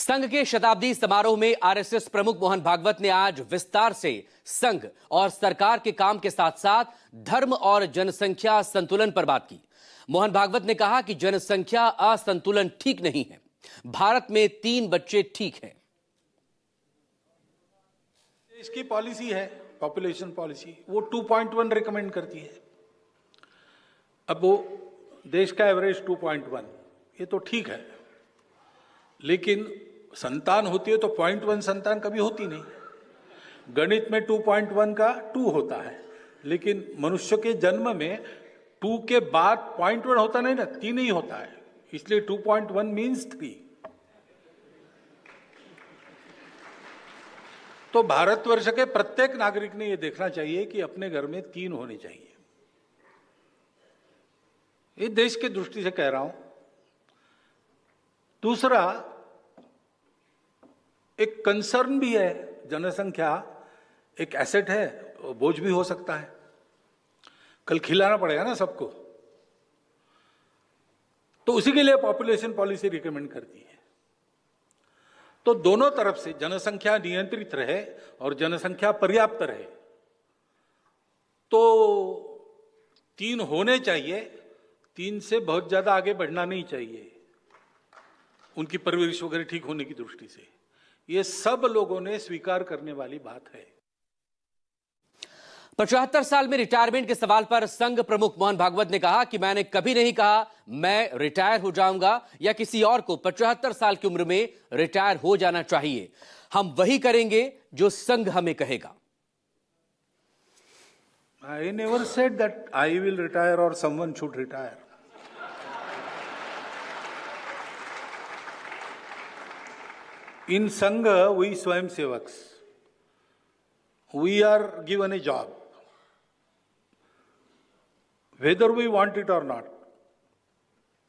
संघ के शताब्दी समारोह में आरएसएस प्रमुख मोहन भागवत ने आज विस्तार से संघ और सरकार के काम के साथ साथ धर्म और जनसंख्या संतुलन पर बात की। मोहन भागवत ने कहा कि जनसंख्या असंतुलन ठीक नहीं है। भारत में 3 बच्चे ठीक हैं। इसकी पॉलिसी है, पॉपुलेशन पॉलिसी, वो 2.1 रिकमेंड करती है। अब वो देश का एवरेज 2.1, ये तो ठीक है, लेकिन संतान होती है तो 0.1 संतान कभी होती नहीं। गणित में 2.1 का 2 होता है, लेकिन मनुष्य के जन्म में 2 के बाद 0.1 होता नहीं ना, 3 ही होता है, इसलिए 2.1 मीन्स 3। तो भारतवर्ष के प्रत्येक नागरिक ने यह देखना चाहिए कि अपने घर में 3 होने चाहिए। ये देश की दृष्टि से कह रहा हूं। दूसरा, एक कंसर्न भी है, जनसंख्या एक एसेट है, बोझ भी हो सकता है, कल खिलाना पड़ेगा ना सबको, तो उसी के लिए पॉपुलेशन पॉलिसी रिकमेंड करती है। तो दोनों तरफ से जनसंख्या नियंत्रित रहे और जनसंख्या पर्याप्त रहे, तो 3 होने चाहिए, 3 से बहुत ज्यादा आगे बढ़ना नहीं चाहिए, उनकी परवरिश वगैरह ठीक होने की दृष्टि से। ये सब लोगों ने स्वीकार करने वाली बात है। 75 साल में रिटायरमेंट के सवाल पर संघ प्रमुख मोहन भागवत ने कहा कि मैंने कभी नहीं कहा मैं रिटायर हो जाऊंगा या किसी और को 75 साल की उम्र में रिटायर हो जाना चाहिए। हम वही करेंगे जो संघ हमें कहेगा। I never said that I will retire or someone should retire. In Sangha, we Swayamsevaks, we are given a job, whether we want it or not.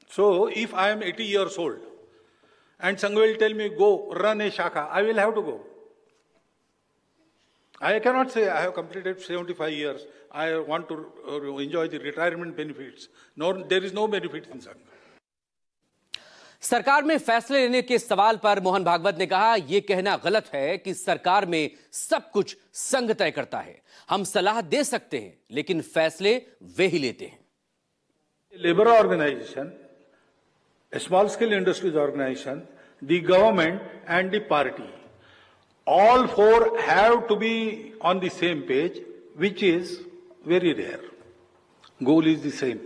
So, if I am 80 years old and Sangha will tell me, go run a shaka, I will have to go. I cannot say I have completed 75 years, I want to enjoy the retirement benefits. No, there is no benefit in Sangha. सरकार में फैसले लेने के सवाल पर मोहन भागवत ने कहा यह कहना गलत है कि सरकार में सब कुछ संघ तय करता है। हम सलाह दे सकते हैं, लेकिन फैसले वे ही लेते हैं। Labour organisation, small scale industries organisation, the government and the party, all 4 have to be on the same page, which is very rare. Goal is the same.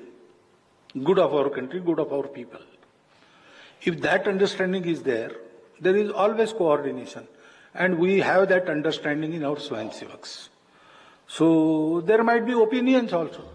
Good of our country, good of our people. If that understanding is there is always coordination. And we have that understanding in our Swayamsevaks. So there might be opinions also.